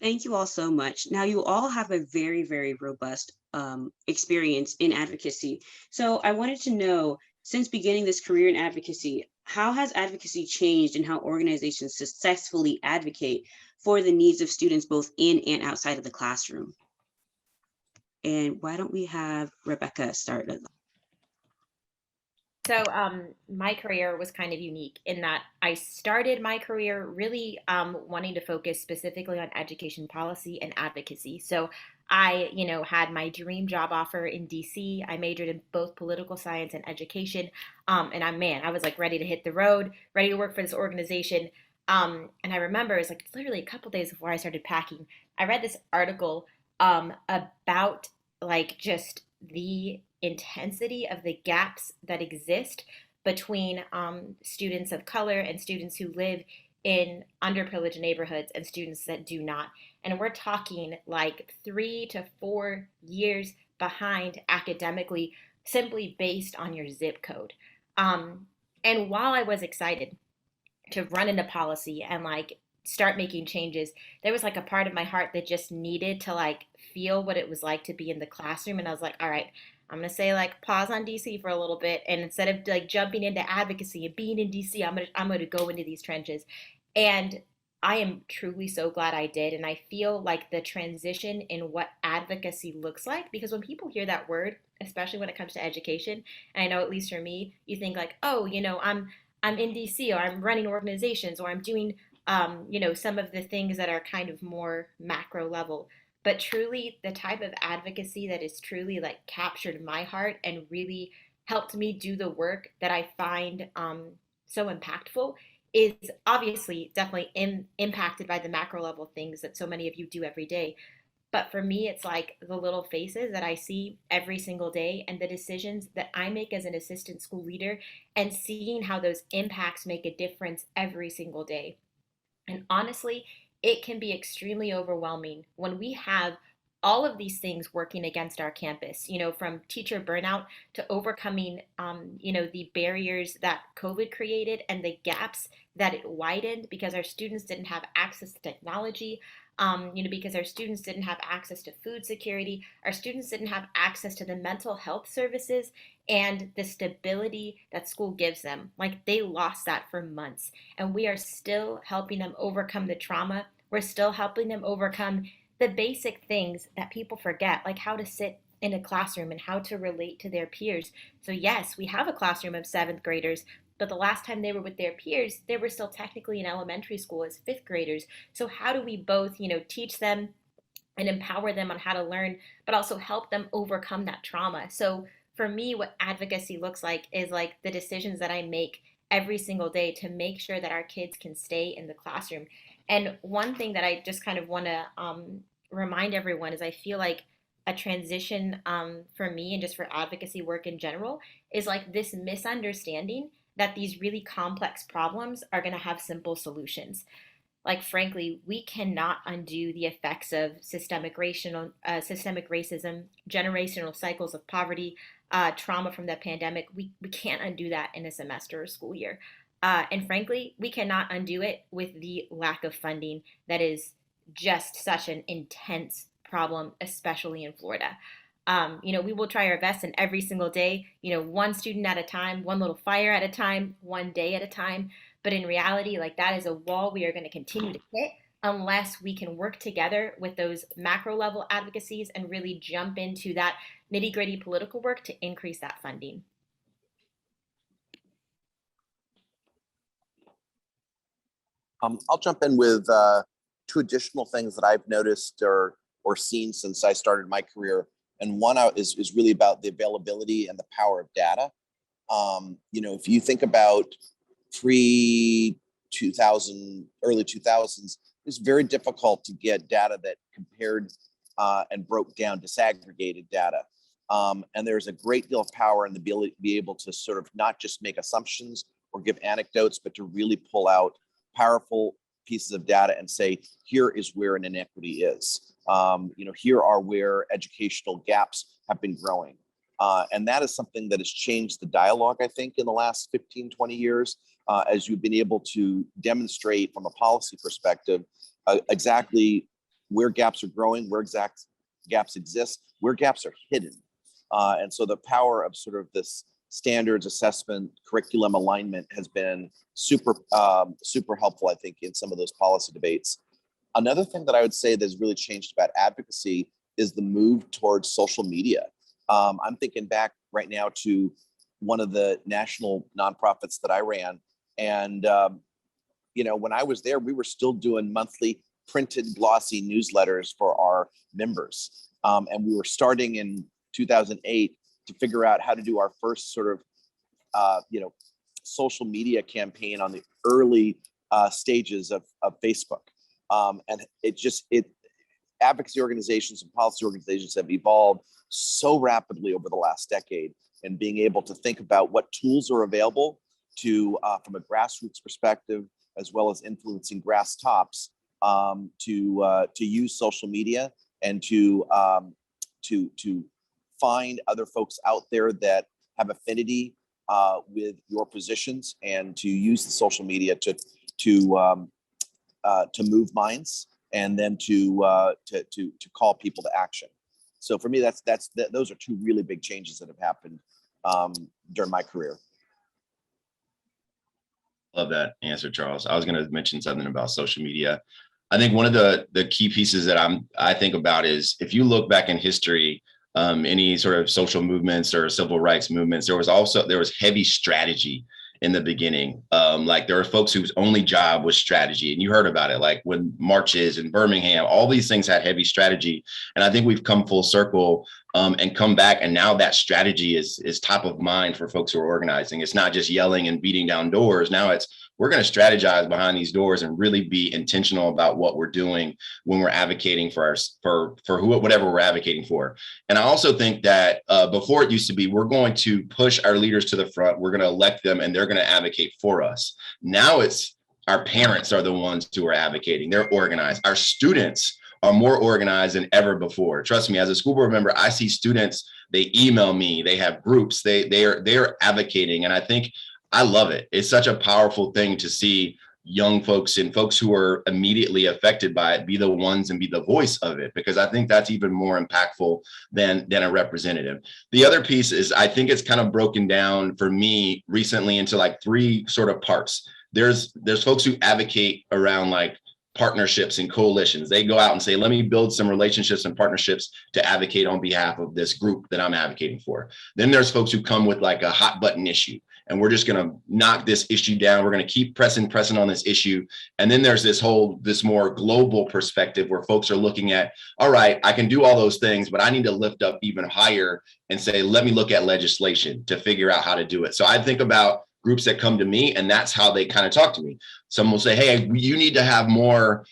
Thank you all so much. Now, you all have a very, very robust experience in advocacy. So I wanted to know, since beginning this career in advocacy, how has advocacy changed in how organizations successfully advocate for the needs of students both in and outside of the classroom? And why don't we have Rebekah start us? So, my career was kind of unique in that I started my career really wanting to focus specifically on education policy and advocacy. So, I had my dream job offer in DC. I majored in both political science and education. And I was like ready to hit the road, ready to work for this organization. And I remember it was like literally a couple days before I started packing, I read this article about like just the intensity of the gaps that exist between students of color and students who live in underprivileged neighborhoods and students that do not. And we're talking like 3 to 4 years behind academically simply based on your zip code. Um, and while I was excited to run into policy and like start making changes, there was like a part of my heart that just needed to like feel what it was like to be in the classroom. And I was like, all right, I'm gonna say like pause on DC for a little bit, and instead of like jumping into advocacy and being in DC, I'm gonna go into these trenches. And I am truly so glad I did. And I feel like the transition in what advocacy looks like, because when people hear that word, especially when it comes to education, and I know at least for me, you think like, oh, I'm in DC, or I'm running organizations, or I'm doing some of the things that are kind of more macro level. But truly, the type of advocacy that is truly like captured my heart and really helped me do the work that I find so impactful is obviously definitely impacted by the macro level things that so many of you do every day. But for me, it's like the little faces that I see every single day and the decisions that I make as an assistant school leader and seeing how those impacts make a difference every single day. And honestly, it can be extremely overwhelming when we have all of these things working against our campus, from teacher burnout to overcoming, the barriers that COVID created and the gaps that it widened because our students didn't have access to technology, because our students didn't have access to food security, our students didn't have access to the mental health services and the stability that school gives them. Like they lost that for months. And we are still helping them overcome the trauma. We're still helping them overcome the basic things that people forget, like how to sit in a classroom and how to relate to their peers. So, yes, we have a classroom of seventh graders, but the last time they were with their peers, they were still technically in elementary school as fifth graders. So, how do we both, teach them and empower them on how to learn, but also help them overcome that trauma? So, for me, what advocacy looks like is like the decisions that I make every single day to make sure that our kids can stay in the classroom. And one thing that I just kind of want to remind everyone is I feel like a transition for me and just for advocacy work in general is like this misunderstanding that these really complex problems are going to have simple solutions. Like frankly, we cannot undo the effects of systemic racism, generational cycles of poverty, trauma from the pandemic. We can't undo that in a semester or school year. And frankly, we cannot undo it with the lack of funding that is just such an intense problem, especially in Florida. We will try our best, and every single day, one student at a time, one little fire at a time, one day at a time. But in reality, like that is a wall we are going to continue to hit unless we can work together with those macro level advocacies and really jump into that nitty gritty political work to increase that funding. I'll jump in with two additional things that I've noticed or seen since I started my career. And one is really about the availability and the power of data. If you think about pre-2000, early 2000s, it's very difficult to get data that compared and broke down disaggregated data. And there's a great deal of power in the ability to be able to sort of not just make assumptions or give anecdotes, but to really pull out powerful pieces of data and say, here is where an inequity is. Here are where educational gaps have been growing. And that is something that has changed the dialogue, I think, in the last 15, 20 years, as you've been able to demonstrate from a policy perspective exactly where gaps are growing, where exact gaps exist, where gaps are hidden. And so the power of sort of this standards assessment, curriculum alignment has been super helpful, I think, in some of those policy debates. Another thing that I would say that's really changed about advocacy is the move towards social media. I'm thinking back right now to one of the national nonprofits that I ran. And, when I was there, we were still doing monthly printed glossy newsletters for our members. And we were starting in 2008 to figure out how to do our first sort of, social media campaign on the early stages of Facebook. And advocacy organizations and policy organizations have evolved so rapidly over the last decade, and being able to think about what tools are available to, from a grassroots perspective, as well as influencing grass tops, to use social media and to find other folks out there that have affinity with your positions, and to use the social media to move minds, and then to call people to action. So for me, those are two really big changes that have happened during my career. Love that answer, Charles. I was going to mention something about social media. I think one of the key pieces that I think about is, if you look back in history, any sort of social movements or civil rights movements, there was heavy strategy in the beginning. Like there were folks whose only job was strategy, and you heard about it, like when marches in Birmingham, all these things had heavy strategy. And I think we've come full circle and come back, and now that strategy is top of mind for folks who are organizing. It's not just yelling and beating down doors. Now it's, we're going to strategize behind these doors and really be intentional about what we're doing when we're advocating for whatever we're advocating for. And I also think that before, it used to be, we're going to push our leaders to the front, we're going to elect them, and they're going to advocate for us. Now it's our parents are the ones who are advocating. They're organized. Our students are more organized than ever before. Trust me, as a school board member, I see students, they email me, they have groups, they're advocating. And I think I love it. It's such a powerful thing to see young folks and folks who are immediately affected by it be the ones and be the voice of it, because I think that's even more impactful than a representative. The other piece is, I think it's kind of broken down for me recently into like three sort of parts. There's folks who advocate around like partnerships and coalitions. They go out and say, let me build some relationships and partnerships to advocate on behalf of this group that I'm advocating for. Then there's folks who come with like a hot button issue, and we're just going to knock this issue down. We're going to keep pressing on this issue. And then there's this more global perspective where folks are looking at, all right, I can do all those things, but I need to lift up even higher and say, let me look at legislation to figure out how to do it. So I think about groups that come to me, and that's how they kind of talk to me. Some will say, hey, you need to have more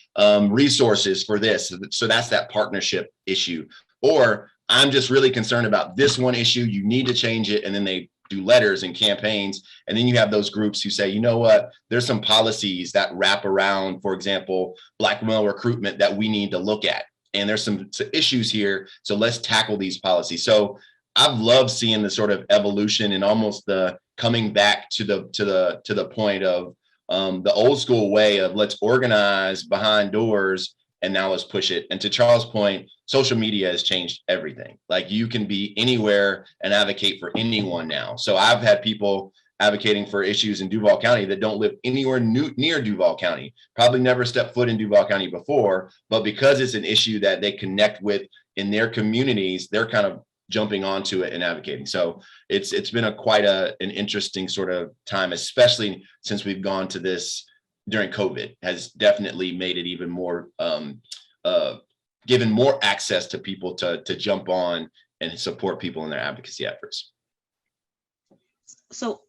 resources for this. So that's that partnership issue. Or I'm just really concerned about this one issue. You need to change it. And then they do letters and campaigns. And then you have those groups who say, you know what, there's some policies that wrap around, for example, Black male recruitment that we need to look at. And there's some issues here. So let's tackle these policies. So I've loved seeing the sort of evolution and almost the coming back to the point of the old school way of let's organize behind doors and now let's push it. And to Charles' point, social media has changed everything. Like you can be anywhere and advocate for anyone now. So I've had people advocating for issues in Duval County that don't live anywhere near Duval County, probably never stepped foot in Duval County before, but because it's an issue that they connect with in their communities, they're kind of jumping onto it and advocating. So it's been quite an interesting sort of time, especially since we've gone to this during COVID, has definitely made it even more, given more access to people to jump on and support people in their advocacy efforts. So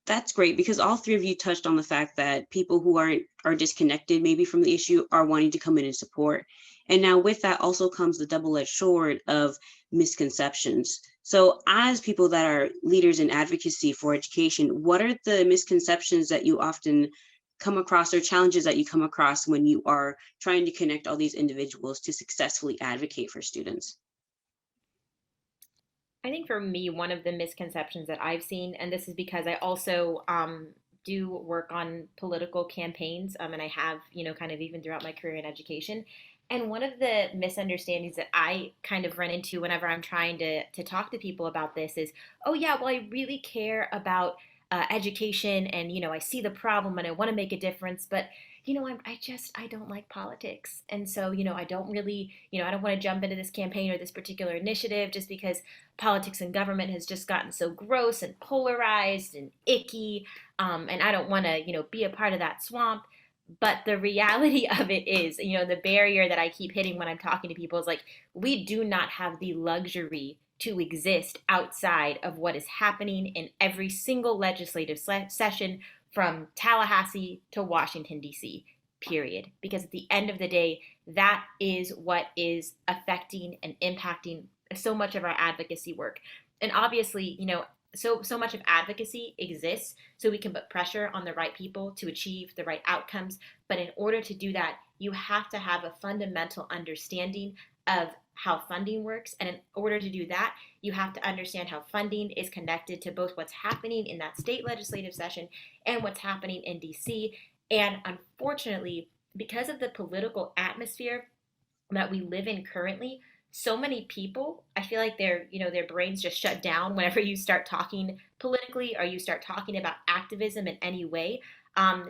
that's great, because all three of you touched on the fact that people who are disconnected maybe from the issue are wanting to come in and support. And now with that also comes the double-edged sword of misconceptions. So as people that are leaders in advocacy for education, what are the misconceptions that you often come across, or challenges that you come across when you are trying to connect all these individuals to successfully advocate for students? I think for me, one of the misconceptions that I've seen, and this is because I also do work on political campaigns, and I have, kind of even throughout my career in education, And one of the misunderstandings that I kind of run into whenever I'm trying to talk to people about this is, oh yeah, well I really care about education, and I see the problem and I want to make a difference, but I don't like politics, and so I don't really I don't want to jump into this campaign or this particular initiative just because politics and government has just gotten so gross and polarized and icky, and I don't want to be a part of that swamp. But the reality of it is, the barrier that I keep hitting when I'm talking to people is like, we do not have the luxury to exist outside of what is happening in every single legislative session from Tallahassee to Washington, D.C., period. Because at the end of the day, that is what is affecting and impacting so much of our advocacy work. And obviously, so much of advocacy exists so we can put pressure on the right people to achieve the right outcomes. But in order to do that, you have to have a fundamental understanding of how funding works. And in order to do that, you have to understand how funding is connected to both what's happening in that state legislative session and what's happening in DC. And unfortunately, because of the political atmosphere that we live in currently, so many people, I feel like their brains just shut down whenever you start talking politically or you start talking about activism in any way,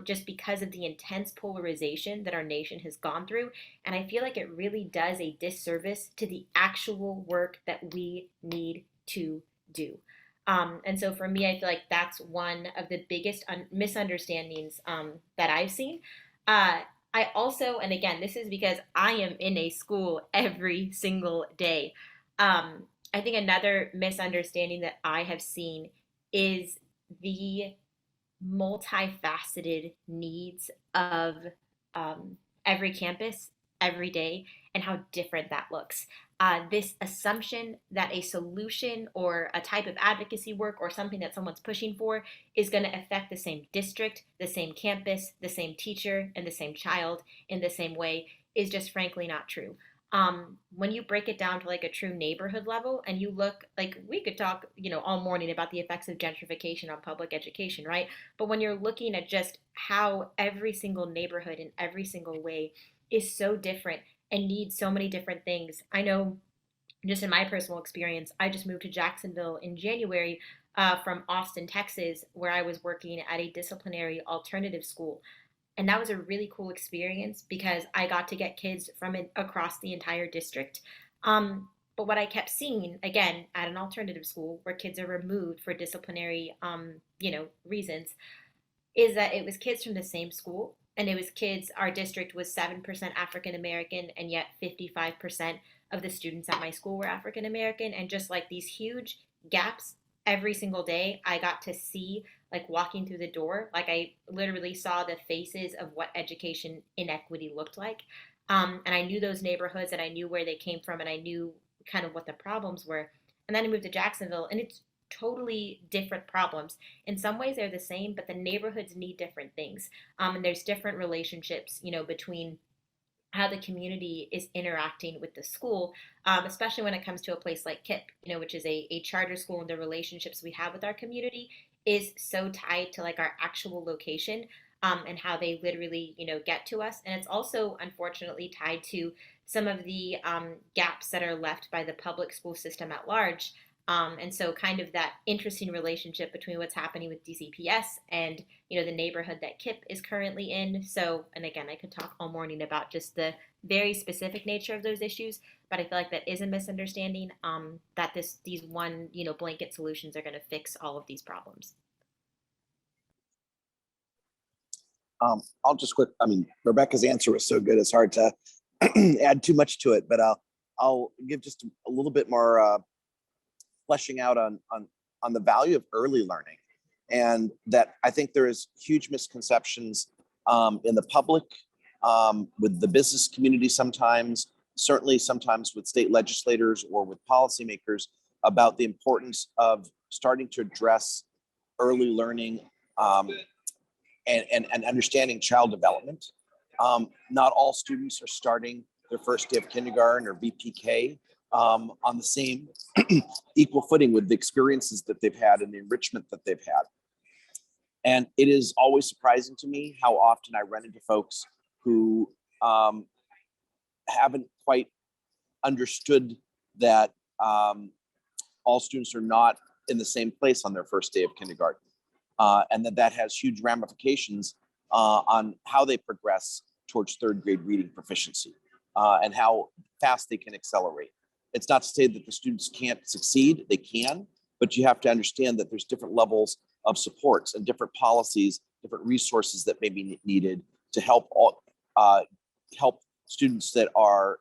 just because of the intense polarization that our nation has gone through. And I feel like it really does a disservice to the actual work that we need to do. And so for me, I feel like that's one of the biggest misunderstandings that I've seen. Uh, I also, and again, this is because I am in a school every single day. I think another misunderstanding that I have seen is the multifaceted needs of every campus every day and how different that looks. This assumption that a solution or a type of advocacy work or something that someone's pushing for is going to affect the same district, the same campus, the same teacher, and the same child in the same way is just frankly not true. When you break it down to like a true neighborhood level and you look, like we could talk all morning about the effects of gentrification on public education, right? But when you're looking at just how every single neighborhood in every single way is so different and needs so many different things. I know just in my personal experience, I just moved to Jacksonville in January from Austin, Texas, where I was working at a disciplinary alternative school. And that was a really cool experience because I got to get kids from across the entire district. But what I kept seeing, again, at an alternative school where kids are removed for disciplinary, reasons, is that it was kids from the same school, and it was kids, our district was 7% African American, and yet 55% of the students at my school were African American. And just like these huge gaps every single day, I got to see, like walking through the door, like I literally saw the faces of what education inequity looked like. And I knew those neighborhoods and I knew where they came from and I knew kind of what the problems were. And then I moved to Jacksonville, and it's totally different problems. In some ways, they're the same, but the neighborhoods need different things. And there's different relationships, between how the community is interacting with the school, especially when it comes to a place like KIPP, which is a charter school, and the relationships we have with our community is so tied to like our actual location, and how they literally, get to us. And it's also unfortunately tied to some of the gaps that are left by the public school system at large. And so kind of that interesting relationship between what's happening with DCPS and, the neighborhood that KIPP is currently in. So, and again, I could talk all morning about just the very specific nature of those issues, but I feel like that is a misunderstanding, that these one, blanket solutions are going to fix all of these problems. I'll just quick, Rebekah's answer was so good, it's hard to add too much to it, but I'll give just a little bit more fleshing out on the value of early learning. And that I think there is huge misconceptions in the public, with the business community sometimes, certainly sometimes with state legislators or with policymakers, about the importance of starting to address early learning, and understanding child development. Not all students are starting their first day of kindergarten or VPK on the same equal footing with the experiences that they've had and the enrichment that they've had. And it is always surprising to me how often I run into folks who haven't quite understood that all students are not in the same place on their first day of kindergarten, and that has huge ramifications on how they progress towards third grade reading proficiency, and how fast they can accelerate. It's not to say that the students can't succeed, they can, but you have to understand that there's different levels of supports and different policies, different resources that may be needed to help help students that are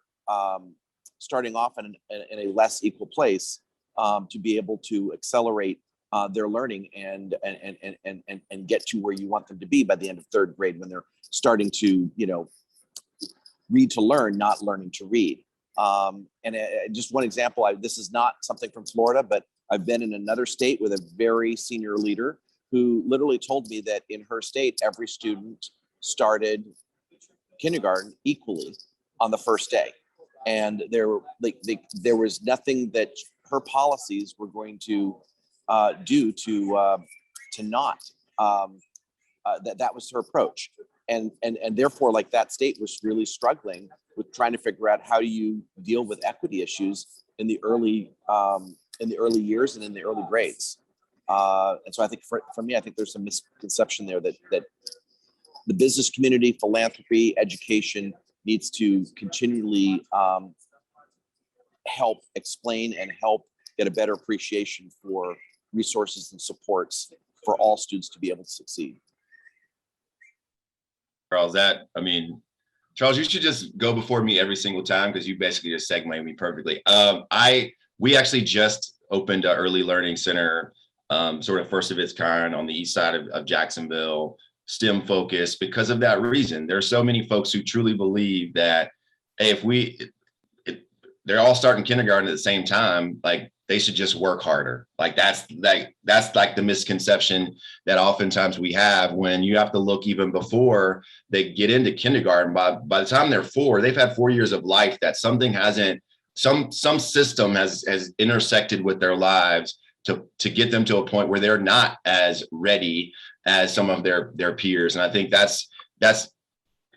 starting off in a less equal place, to be able to accelerate their learning and get to where you want them to be by the end of third grade, when they're starting to, read to learn, not learning to read. Just one example, this is not something from Florida, but I've been in another state with a very senior leader who literally told me that in her state, every student started kindergarten equally on the first day. And there was nothing that her policies were going to do to not, that was her approach. And therefore, like, that state was really struggling with trying to figure out how do you deal with equity issues in the early years and in the early grades. And so I think for me, I think there's some misconception there that the business community, philanthropy, education needs to continually help explain and help get a better appreciation for resources and supports for all students to be able to succeed. Charles, Charles, you should just go before me every single time, because you basically just segued me perfectly. We actually just opened an early learning center, sort of first of its kind on the east side of Jacksonville, STEM focused, because of that reason. There are so many folks who truly believe that, hey, if they're all starting kindergarten at the same time, like, they should just work harder. That's the misconception that oftentimes we have, when you have to look even before they get into kindergarten. By the time they're 4, they've had 4 years of life that something hasn't, some system has intersected with their lives to get them to a point where they're not as ready as some of their peers. And I think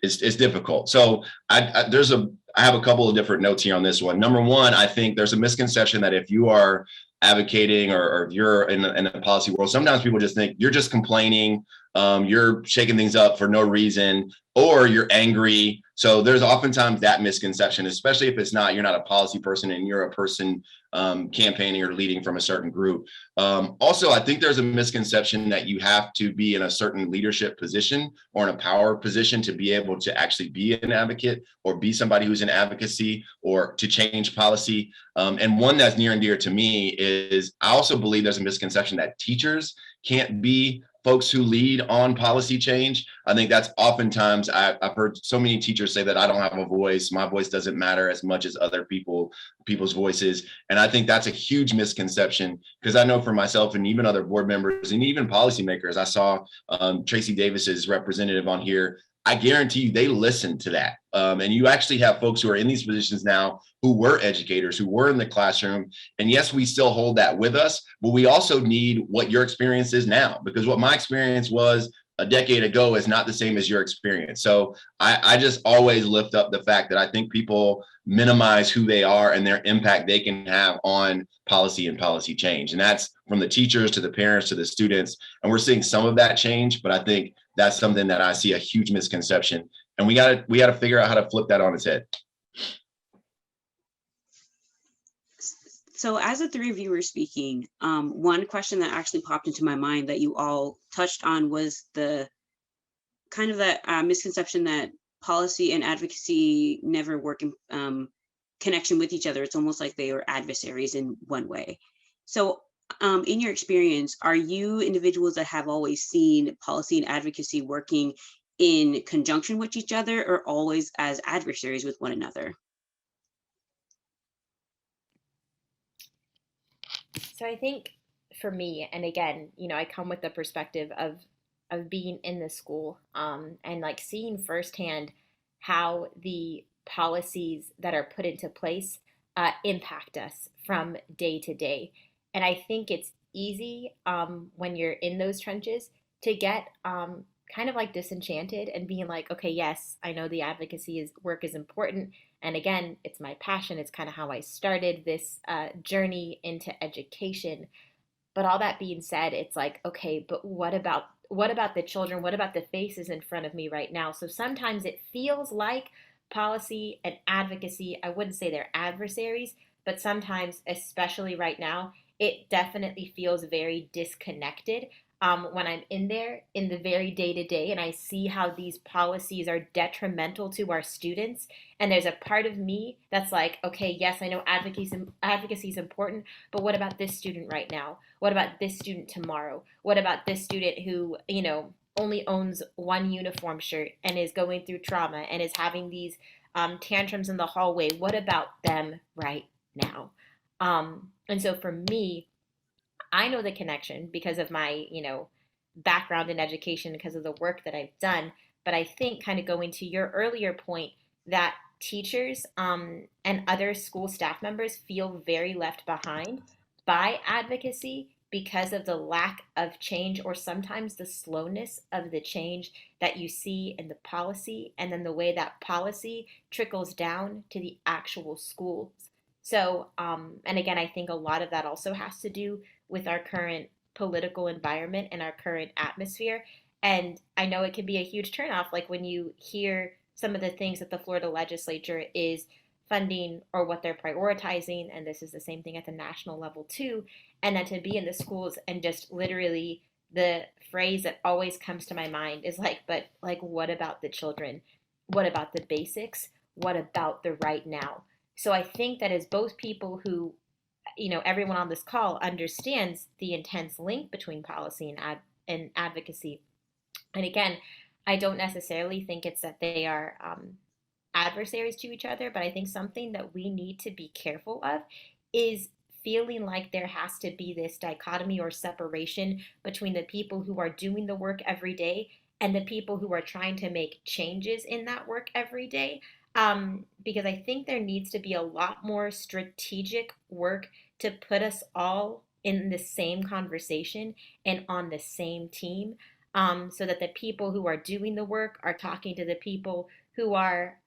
it's difficult. So I have a couple of different notes here on this one. Number one, I think there's a misconception that if you are advocating or if you're in the policy world, sometimes people just think you're just complaining, you're shaking things up for no reason, or you're angry. So there's oftentimes that misconception, especially if you're not a policy person and you're a person campaigning or leading from a certain group. Also, I think there's a misconception that you have to be in a certain leadership position or in a power position to be able to actually be an advocate or be somebody who's in advocacy or to change policy. And one that's near and dear to me is, I also believe there's a misconception that teachers can't be folks who lead on policy change. I think that's oftentimes, I've heard so many teachers say that I don't have a voice. My voice doesn't matter as much as other people's voices. And I think that's a huge misconception, because I know for myself and even other board members and even policymakers, I saw Tracy Davis's representative on here. I guarantee you they listen to that. And you actually have folks who are in these positions now who were educators, who were in the classroom. And yes, we still hold that with us, but we also need what your experience is now, because what my experience was a decade ago is not the same as your experience. So I just always lift up the fact that I think people minimize who they are and their impact they can have on policy and policy change. And that's from the teachers to the parents to the students. And we're seeing some of that change, but I think that's something that I see a huge misconception. And we got to figure out how to flip that on its head. So as the three of you were speaking, one question that actually popped into my mind that you all touched on was the kind of that misconception that policy and advocacy never work in connection with each other. It's almost like they are adversaries in one way. So in your experience, are you individuals that have always seen policy and advocacy working in conjunction with each other, or always as adversaries with one another? So I think for me, and again, I come with the perspective of being in the school, and like seeing firsthand how the policies that are put into place impact us from day to day. And I think it's easy when you're in those trenches to get kind of like disenchanted and being like, okay, yes, I know the advocacy work is important, And again, it's my passion. It's kind of how I started this journey into education. But all that being said, it's like, okay, but what about the children? What about the faces in front of me right now? So sometimes it feels like policy and advocacy, I wouldn't say they're adversaries, but sometimes, especially right now, it definitely feels very disconnected when I'm in there in the very day to day and I see how these policies are detrimental to our students. And there's a part of me that's like, okay, yes, I know advocacy is important, but what about this student right now? What about this student tomorrow? What about this student who, only owns one uniform shirt and is going through trauma and is having these tantrums in the hallway? What about them right now? And so for me, I know the connection because of my, background in education, because of the work that I've done. But I think, kind of going to your earlier point, that teachers and other school staff members feel very left behind by advocacy because of the lack of change, or sometimes the slowness of the change that you see in the policy, and then the way that policy trickles down to the actual schools. So, and again, I think a lot of that also has to do with our current political environment and our current atmosphere. And I know it can be a huge turnoff, like when you hear some of the things that the Florida legislature is funding or what they're prioritizing. And this is the same thing at the national level too. And then to be in the schools and just literally the phrase that always comes to my mind is like, but like, what about the children? What about the basics? What about the right now? So I think that as both people who, everyone on this call understands the intense link between policy and advocacy. And again, I don't necessarily think it's that they are adversaries to each other, but I think something that we need to be careful of is feeling like there has to be this dichotomy or separation between the people who are doing the work every day and the people who are trying to make changes in that work every day. Because I think there needs to be a lot more strategic work to put us all in the same conversation and on the same team, so that the people who are doing the work are talking to the people who are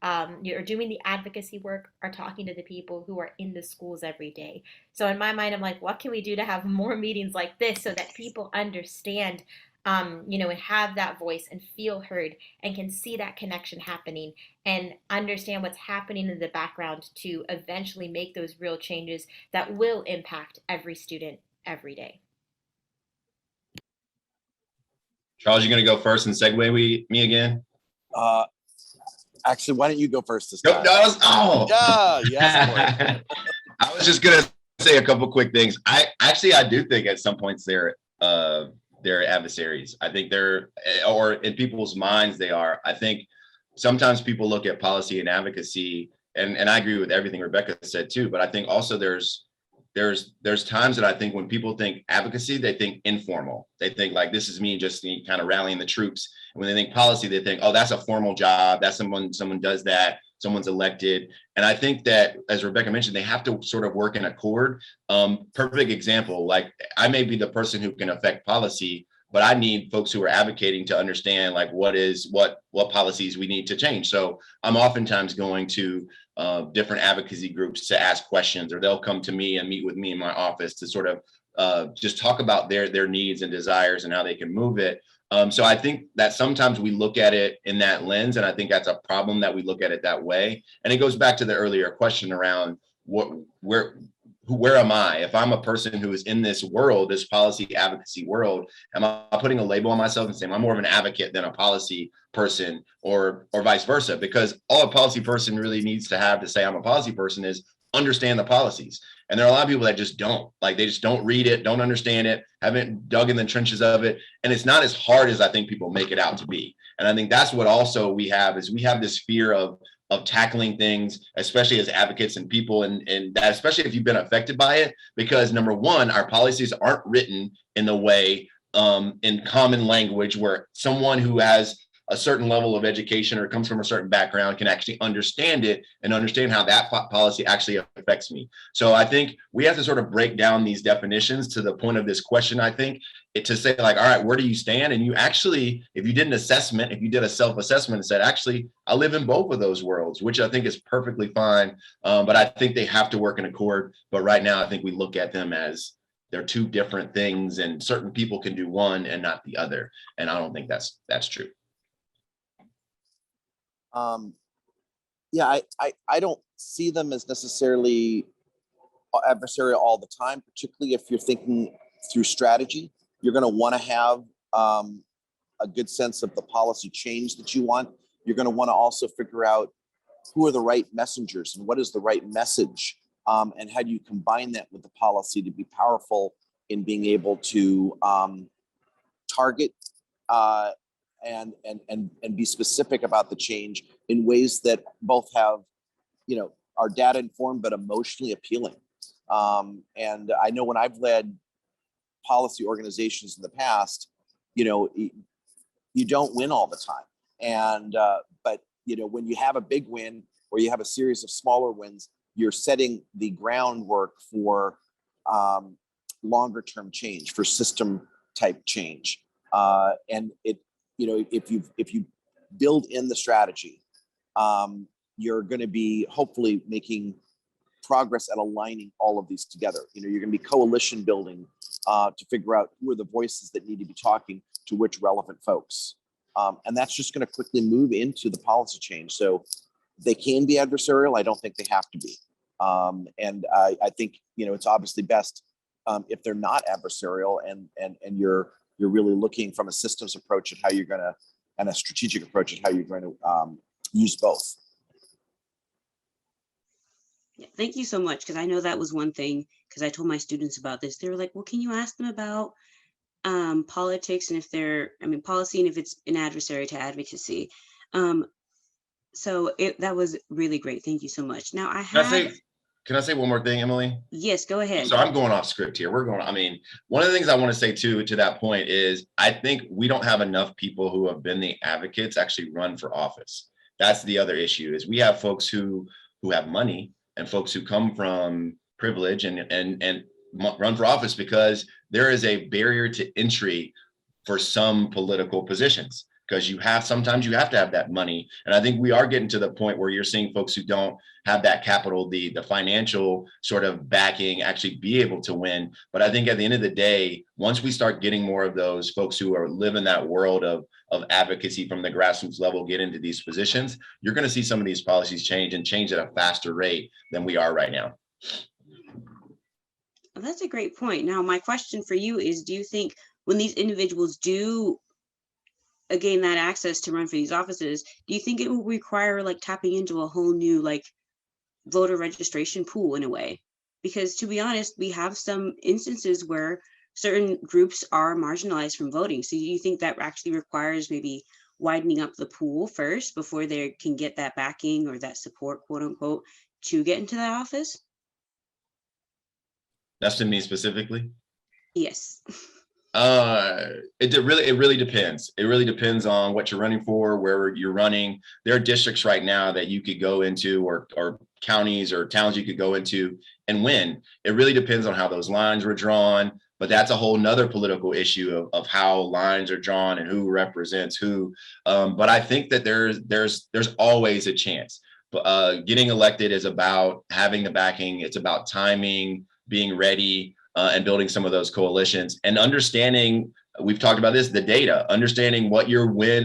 doing the advocacy work, are talking to the people who are in the schools every day. So in my mind, I'm like, what can we do to have more meetings like this so that people understand, and have that voice and feel heard and can see that connection happening and understand what's happening in the background to eventually make those real changes that will impact every student every day. Charles, you're going to go first and segue me again? Actually, why don't you go first this time? Yes. I was just going to say a couple quick things. I do think at some points they're adversaries. I think or in people's minds they are. I think sometimes people look at policy and advocacy, and I agree with everything Rebekah said too, but I think also there's times that I think when people think advocacy, they think informal. They think like, this is me just kind of rallying the troops. And when they think policy, they think, oh, that's a formal job. That's someone does that. Someone's elected. And I think that, as Rebekah mentioned, they have to sort of work in accord. Perfect example, like I may be the person who can affect policy, but I need folks who are advocating to understand like what policies we need to change. So I'm oftentimes going to different advocacy groups to ask questions, or they'll come to me and meet with me in my office to sort of just talk about their needs and desires and how they can move it. So I think that sometimes we look at it in that lens, and I think that's a problem that we look at it that way. And it goes back to the earlier question around where am I? If I'm a person who is in this world, this policy advocacy world, am I putting a label on myself and saying I'm more of an advocate than a policy person, or vice versa? Because all a policy person really needs to have to say I'm a policy person is understand the policies. And there are a lot of people that just don't, like, they just don't read it, don't understand it, haven't dug in the trenches of it. And it's not as hard as I think people make it out to be. And I think that's what also we have this fear of tackling things, especially as advocates and people, and that, especially if you've been affected by it, because number one, our policies aren't written in the way in common language where someone who has a certain level of education or comes from a certain background can actually understand it and understand how that policy actually affects me. So I think we have to sort of break down these definitions to the point of this question. I think to say like, all right, where do you stand? And you actually, if you did an assessment, if you did a self-assessment and said, actually, I live in both of those worlds, which I think is perfectly fine. But I think they have to work in accord. But right now, I think we look at them as they're two different things, and certain people can do one and not the other. And I don't think that's true. Yeah, I don't see them as necessarily adversarial all the time, particularly if you're thinking through strategy. You're going to want to have a good sense of the policy change that you want. You're going to want to also figure out who are the right messengers and what is the right message, and how do you combine that with the policy to be powerful in being able to target and be specific about the change in ways that both have, are data informed but emotionally appealing. And I know when I've led policy organizations in the past, you don't win all the time. And but when you have a big win or you have a series of smaller wins, you're setting the groundwork for longer term change, for system type change. And if you build in the strategy, you're going to be hopefully making progress at aligning all of these together. You're going to be coalition building to figure out who are the voices that need to be talking to which relevant folks. And that's just going to quickly move into the policy change. So they can be adversarial. I don't think they have to be. And I think, it's obviously best if they're not adversarial and you're really looking from a systems approach at how you're going to, and a strategic approach at how you're going to use both. Yeah, thank you so much, because I know that was one thing, because I told my students about this. They were like, well, can you ask them about politics and if policy and if it's an adversary to advocacy. So that was really great. Thank you so much. Now Can I say one more thing, Emily? Yes, go ahead. So I'm going off script here. One of the things I want to say to that point is I think we don't have enough people who have been the advocates actually run for office. That's the other issue, is we have folks who have money and folks who come from privilege and run for office because there is a barrier to entry for some political positions, because sometimes you have to have that money. And I think we are getting to the point where you're seeing folks who don't have that capital, the financial sort of backing, actually be able to win. But I think at the end of the day, once we start getting more of those folks who are living that world of advocacy from the grassroots level get into these positions, you're going to see some of these policies change at a faster rate than we are right now. That's a great point. Now, my question for you is, do you think when these individuals do gain that access to run for these offices, do you think it will require tapping into a whole new voter registration pool in a way? Because to be honest, we have some instances where certain groups are marginalized from voting. So do you think that actually requires maybe widening up the pool first before they can get that backing or that support, quote unquote, to get into that office? That's to me specifically? Yes. It really depends. It really depends on what you're running for, where you're running. There are districts right now that you could go into, or counties or towns you could go into and win. It really depends on how those lines were drawn, but that's a whole nother political issue of how lines are drawn and who represents who. But I think that there's always a chance. But getting elected is about having the backing. It's about timing, being ready, and building some of those coalitions and understanding, we've talked about this, the data, understanding what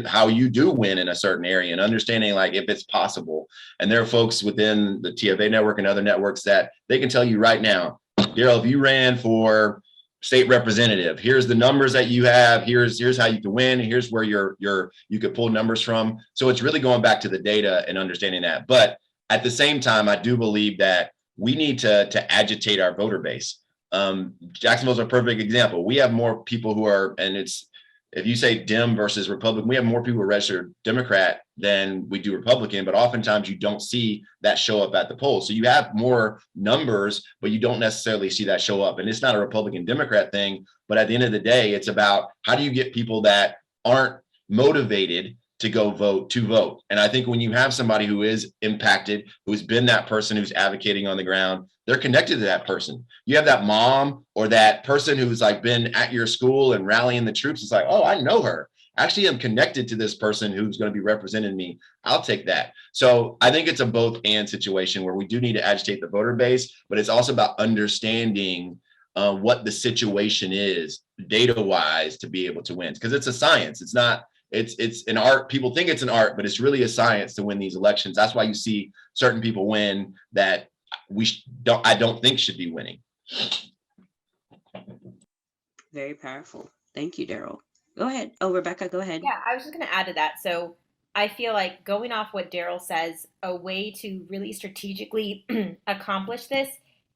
how you do win in a certain area, and understanding if it's possible. And there are folks within the TFA network and other networks that they can tell you right now, Darryl, if you ran for state representative, here's the numbers that you have, here's how you can win, here's where you could pull numbers from. So it's really going back to the data and understanding that. But at the same time, I do believe that we need to agitate our voter base. Jacksonville's a perfect example. We have more people who are, and if you say Dem versus Republican, we have more people registered Democrat than we do Republican, but oftentimes you don't see that show up at the polls. So you have more numbers, but you don't necessarily see that show up. And it's not a Republican Democrat thing, but at the end of the day, it's about how do you get people that aren't motivated to go vote to vote. And I think when you have somebody who is impacted, who's been that person who's advocating on the ground, they're connected to that person. You have that mom or that person who's like been at your school and rallying the troops. It's like, oh, I know her. Actually, I'm connected to this person who's going to be representing me. I'll take that. So I think it's a both and situation where we do need to agitate the voter base, but it's also about understanding what the situation is data wise to be able to win, because it's a science. It's not, it's an art. People think it's an art, but it's really a science to win these elections. That's why you see certain people win that I don't think should be winning. Very powerful. Thank you, Darryl. Go ahead. Oh, Rebekah, go ahead. Yeah, I was just going to add to that. So I feel like going off what Darryl says, a way to really strategically accomplish this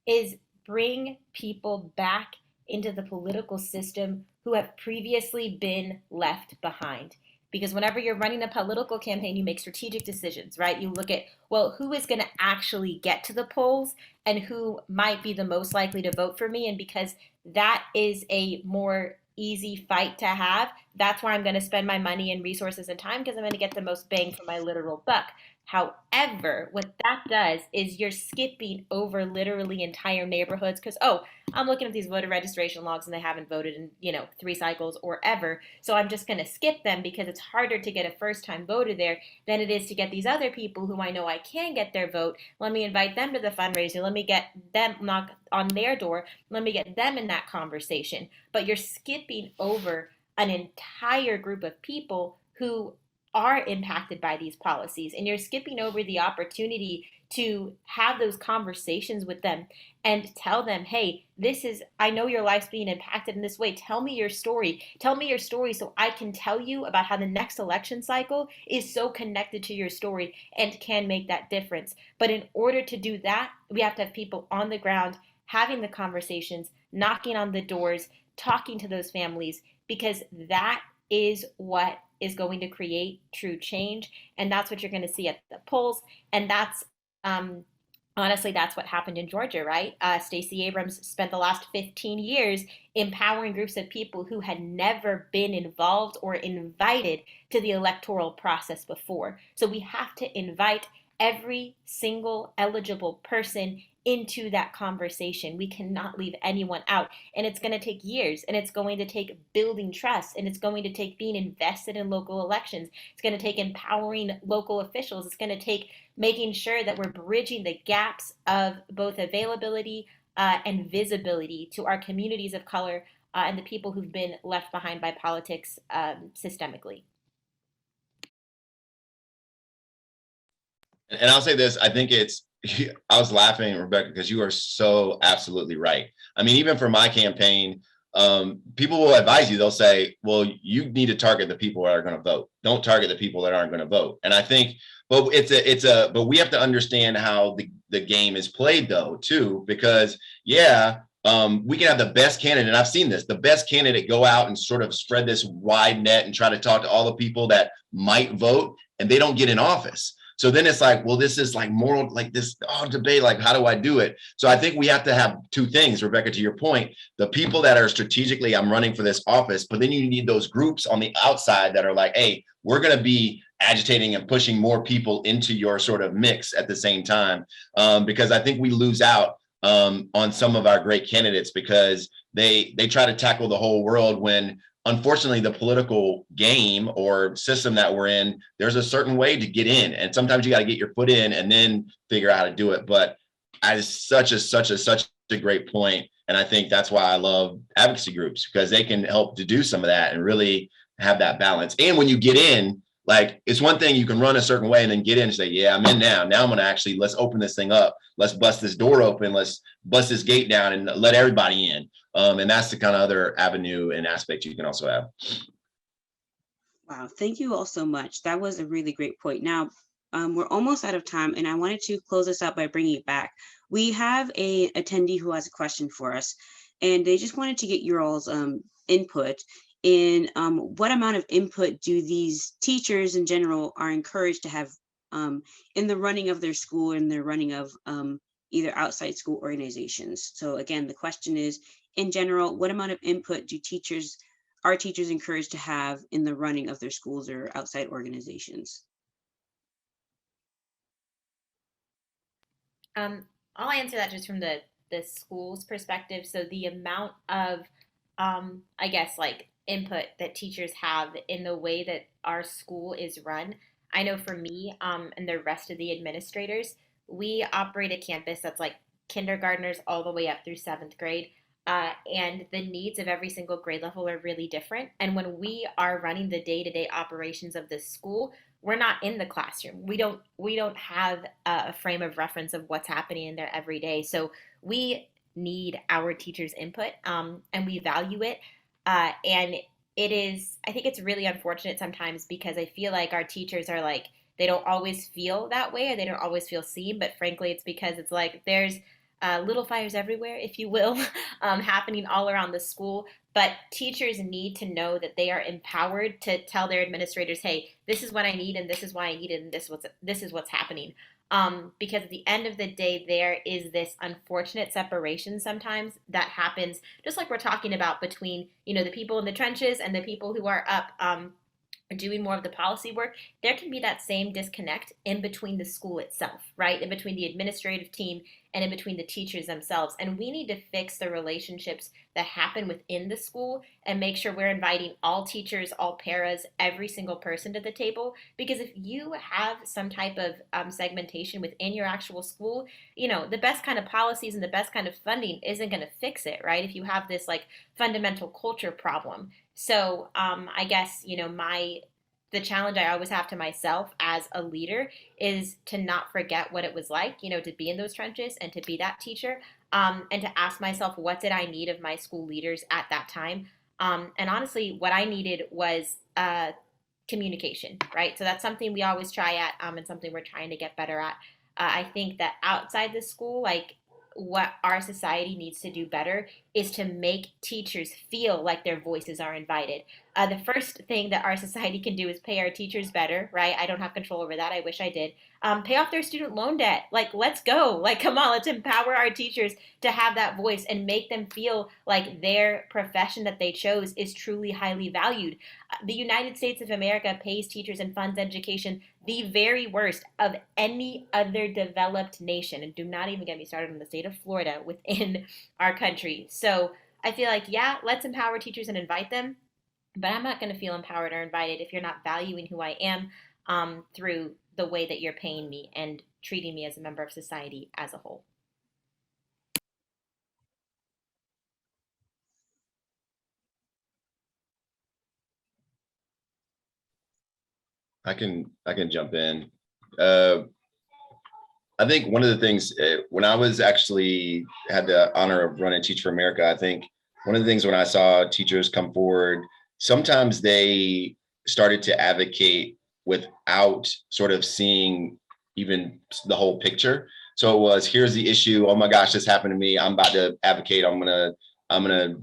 is bring people back into the political system who have previously been left behind. Because whenever you're running a political campaign, you make strategic decisions, right? You look at, well, who is going to actually get to the polls and who might be the most likely to vote for me. And because that is a more easy fight to have, that's where I'm going to spend my money and resources and time, because I'm going to get the most bang for my literal buck. However, what that does is you're skipping over literally entire neighborhoods because, oh, I'm looking at these voter registration logs and they haven't voted in, 3 cycles or ever. So I'm just going to skip them because it's harder to get a first-time voter there than it is to get these other people who I know I can get their vote. Let me invite them to the fundraiser. Let me get them, knock on their door. Let me get them in that conversation. But you're skipping over an entire group of people who are impacted by these policies, and you're skipping over the opportunity to have those conversations with them and tell them, hey, I know your life's being impacted in this way. Tell me your story. Tell me your story so I can tell you about how the next election cycle is so connected to your story and can make that difference. But in order to do that, we have to have people on the ground having the conversations, knocking on the doors, talking to those families, because that is what is going to create true change. And that's what you're going to see at the polls. And that's honestly, that's what happened in Georgia, right? Stacey Abrams spent the last 15 years empowering groups of people who had never been involved or invited to the electoral process before. So we have to invite every single eligible person into that conversation. We cannot leave anyone out. And it's going to take years, and it's going to take building trust, and it's going to take being invested in local elections. It's going to take empowering local officials. It's going to take making sure that we're bridging the gaps of both availability and visibility to our communities of color and the people who've been left behind by politics systemically. And I'll say this, I think I was laughing, Rebekah, because you are so absolutely right. I mean, even for my campaign, people will advise you. They'll say, well, you need to target the people that are going to vote. Don't target the people that aren't going to vote. And I think, but but we have to understand how the game is played though, too, because we can have the best candidate. And I've seen this, the best candidate go out and sort of spread this wide net and try to talk to all the people that might vote, and they don't get in office. So then it's like, well, this is like moral, like this debate, like, how do I do it? So I think we have to have two things, Rebekah, to your point, the people that are strategically, I'm running for this office, but then you need those groups on the outside that are like, hey, we're going to be agitating and pushing more people into your sort of mix at the same time. Because I think we lose out on some of our great candidates because they try to tackle the whole world when, unfortunately, the political game or system that we're in, there's a certain way to get in. And sometimes you got to get your foot in and then figure out how to do it. But it's such a great point. And I think that's why I love advocacy groups, because they can help to do some of that and really have that balance. And when you get in, like, it's one thing you can run a certain way and then get in and say, yeah, I'm in now. Now I'm going to let's open this thing up. Let's bust this door open. Let's bust this gate down and let everybody in. And that's the kind of other avenue and aspect you can also have. Wow, thank you all so much. That was a really great point. Now, we're almost out of time, and I wanted to close this out by bringing it back. We have a attendee who has a question for us, and they just wanted to get your all's input in what amount of input do these teachers in general are encouraged to have in the running of their school and their running of either outside school organizations. So again, the question is, in general, what amount of input do teachers are teachers encouraged to have in the running of their schools or outside organizations? I'll answer that just from the school's perspective. So the amount of, I guess, like input that teachers have in the way that our school is run. I know for me, and the rest of the administrators, we operate a campus that's like kindergartners all the way up through seventh grade. And the needs of every single grade level are really different. And when we are running the day-to-day operations of the school, we're not in the classroom. We don't have a frame of reference of what's happening in there every day. So we need our teachers' input, and we value it. And it is, I think it's really unfortunate sometimes because I feel like our teachers are like, they don't always feel that way or they don't always feel seen. But frankly, it's because it's like there's little fires everywhere, if you will, happening all around the school. But teachers need to know that they are empowered to tell their administrators, "Hey, this is what I need, and this is why I need it, and this is what's happening." Because at the end of the day, there is this unfortunate separation sometimes that happens, just like we're talking about between the people in the trenches and the people who are up. Doing more of the policy work, there can be that same disconnect in between the school itself, right? In between the administrative team and in between the teachers themselves. And we need to fix the relationships that happen within the school and make sure we're inviting all teachers, all paras, every single person to the table. Because if you have some type of segmentation within your actual school, the best kind of policies and the best kind of funding isn't going to fix it, right? If you have this like fundamental culture problem. So I guess, the challenge I always have to myself as a leader is to not forget what it was like, to be in those trenches and to be that teacher, and to ask myself, what did I need of my school leaders at that time? And honestly, what I needed was communication, right? So that's something we always try at, and something we're trying to get better at. I think that outside the school, like what our society needs to do better is to make teachers feel like their voices are invited. The first thing that our society can do is pay our teachers better, right? I don't have control over that. I wish I did. Pay off their student loan debt. Like, let's go. Like, come on, let's empower our teachers to have that voice and make them feel like their profession that they chose is truly highly valued. The United States of America pays teachers and funds education the very worst of any other developed nation. And do not even get me started on the state of Florida within our country. So I feel like, yeah, let's empower teachers and invite them. But I'm not going to feel empowered or invited if you're not valuing who I am through the way that you're paying me and treating me as a member of society as a whole. I can jump in. I think one of the things when I was actually had the honor of running Teach for America, I think one of the things when I saw teachers come forward, sometimes they started to advocate without sort of seeing even the whole picture. So it was, here's the issue. Oh my gosh, this happened to me. I'm about to advocate. I'm gonna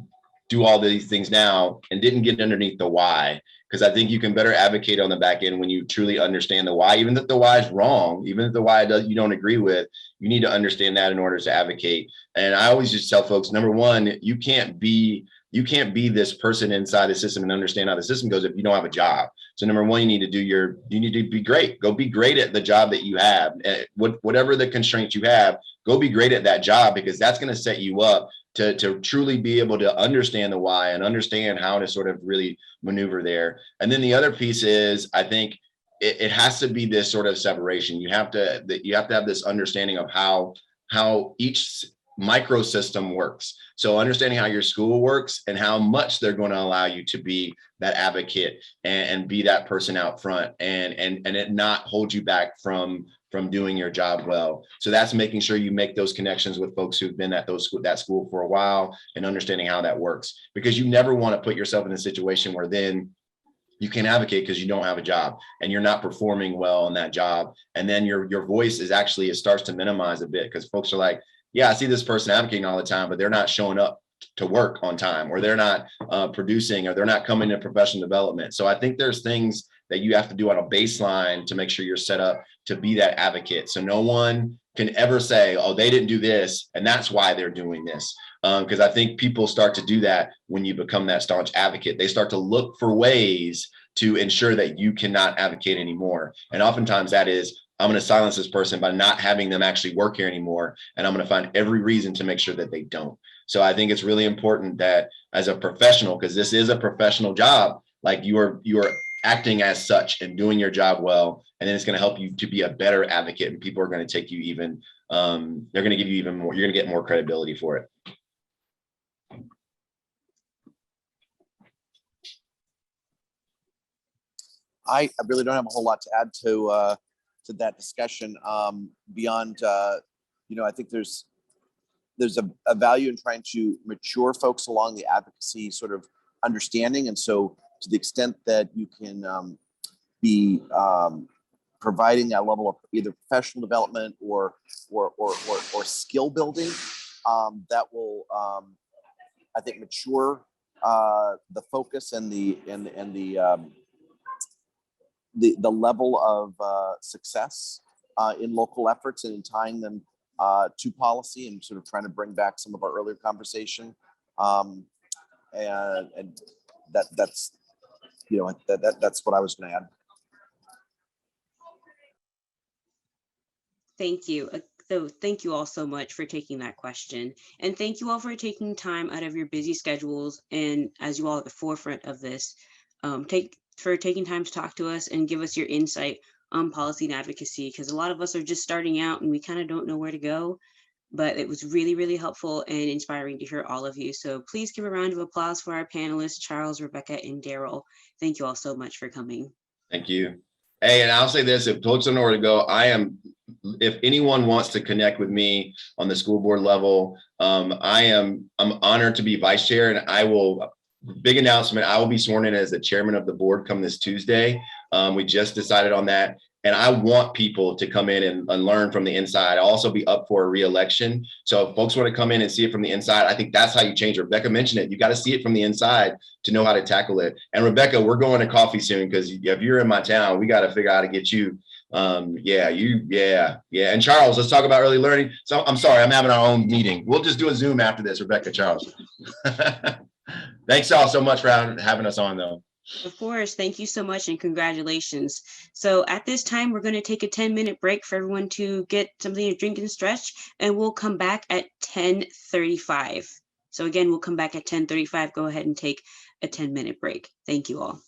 do all these things now, and didn't get underneath the why. Because I think you can better advocate on the back end when you truly understand the why, even if the why is wrong, even if the why you don't agree with, you need to understand that in order to advocate. And I always just tell folks, number one, you can't be this person inside the system and understand how the system goes if you don't have a job. So number one, you need to be great. Go be great at the job that you have. Whatever the constraints you have, go be great at that job, because that's going to set you up to truly be able to understand the why and understand how to sort of really maneuver there. And then the other piece is, I think it has to be this sort of separation. You have to have this understanding of how each microsystem works. So understanding how your school works and how much they're going to allow you to be that advocate and be that person out front and it not hold you back from doing your job well. So that's making sure you make those connections with folks who've been at that school for a while and understanding how that works, because you never want to put yourself in a situation where then you can't advocate because you don't have a job and you're not performing well in that job. And then your voice is actually, it starts to minimize a bit, because folks are like, yeah, I see this person advocating all the time, but they're not showing up to work on time, or they're not producing, or they're not coming to professional development. So I think there's things that you have to do on a baseline to make sure you're set up to be that advocate. So no one can ever say, oh, they didn't do this and that's why they're doing this. Because I think people start to do that when you become that staunch advocate. They start to look for ways to ensure that you cannot advocate anymore. And oftentimes that is, I'm going to silence this person by not having them actually work here anymore. And I'm going to find every reason to make sure that they don't. So I think it's really important that as a professional, because this is a professional job, like you are acting as such and doing your job well. And then it's going to help you to be a better advocate, and people are going to take you even, they're going to give you even more, you're going to get more credibility for it. I really don't have a whole lot to add to that discussion beyond, I think there's a value in trying to mature folks along the advocacy sort of understanding. And so to the extent that you can be providing that level of either professional development or skill building, that will, I think, mature the focus and the level of success in local efforts and in tying them to policy and sort of trying to bring back some of our earlier conversation. And that's what I was going to add. Thank you. So thank you all so much for taking that question. And thank you all for taking time out of your busy schedules. And as you all at the forefront of this, for taking time to talk to us and give us your insight on policy and advocacy, because a lot of us are just starting out and we kind of don't know where to go. But it was really, really helpful and inspiring to hear all of you. So please give a round of applause for our panelists, Charles, Rebekah, and Darryl. Thank you all so much for coming. Thank you. Hey, and I'll say this, if folks don't know where to go, if anyone wants to connect with me on the school board level, I'm honored to be vice chair, and big announcement, I will be sworn in as the chairman of the board come this Tuesday. We just decided on that. And I want people to come in and learn from the inside. I'll also be up for a re-election. So if folks want to come in and see it from the inside, I think that's how you change. Rebekah mentioned it. You got to see it from the inside to know how to tackle it. And Rebekah, we're going to coffee soon, because if you're in my town, we got to figure out how to get you. Yeah. And Charles, let's talk about early learning. So I'm sorry, I'm having our own meeting. We'll just do a Zoom after this, Rebekah, Charles. Thanks all so much for having us on, though. Of course. Thank you so much and congratulations. So at this time, we're going to take a 10-minute break for everyone to get something to drink and stretch, and we'll come back at 10:35. So again, we'll come back at 10:35. Go ahead and take a 10-minute break. Thank you all.